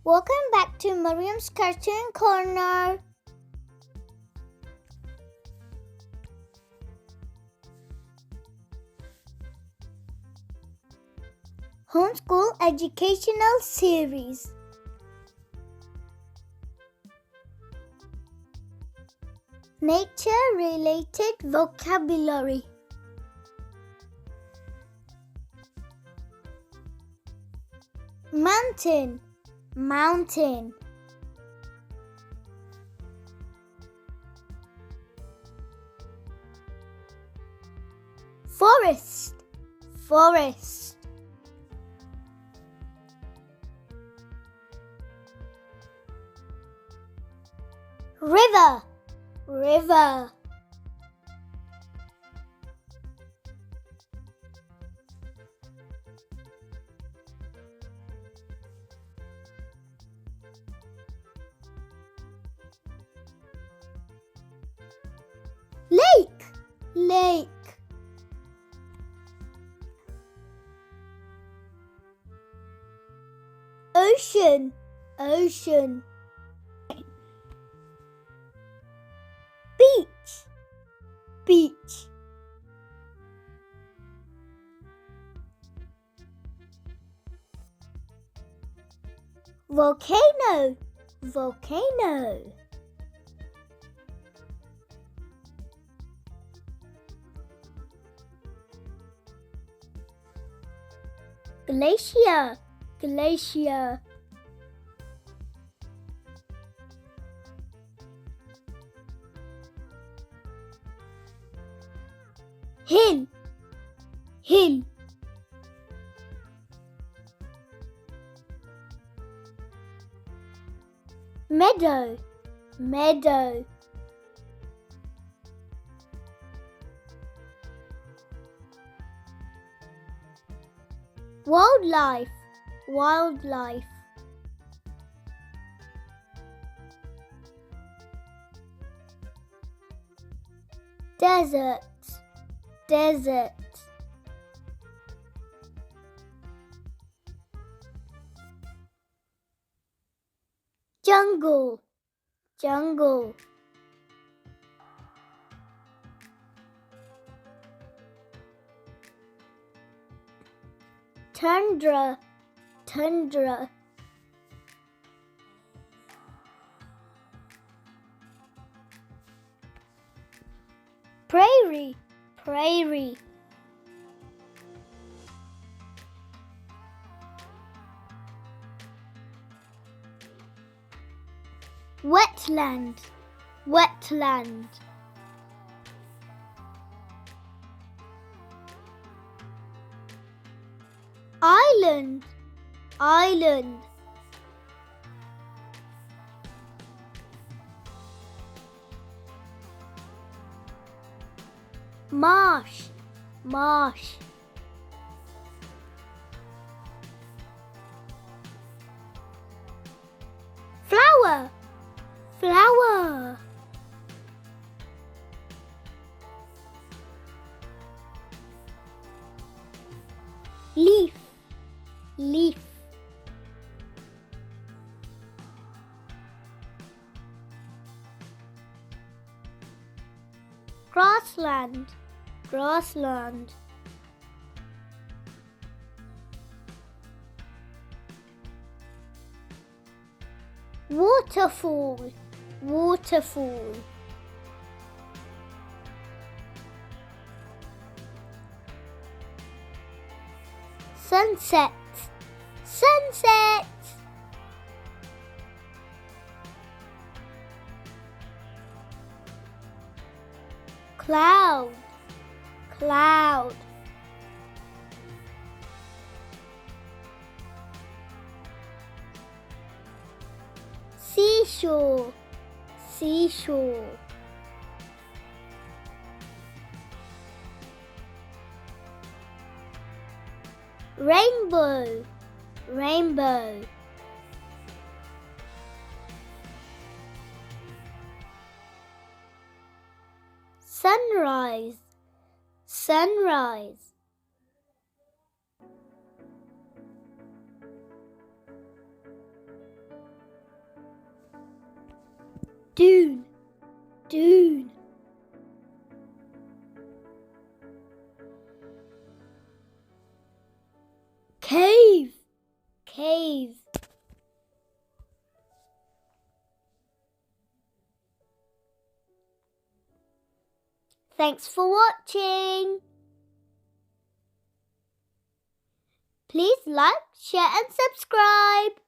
Welcome back to Maryam's Cartoon Corner. Homeschool Educational Series. Nature-related vocabulary. Mountain, mountain. Forest, forest. River, river. Lake, lake. Ocean, ocean. Beach, beach. Volcano, volcano. Glacier, glacier. Hill, hill. Meadow, meadow. Wildlife, wildlife. Desert, desert. Jungle, jungle. Tundra, tundra. Prairie, prairie. Wetland, wetland. Island, island. Marsh, marsh. Flower, flower. Leaf, leaf. Grassland, grassland. Waterfall, waterfall. Sunset, sunset. Cloud, cloud. Seashore, seashore. Rainbow, rainbow. Sunrise, sunrise. Dune, dune. Cave, cave. Thanks for watching. Please like, share and subscribe.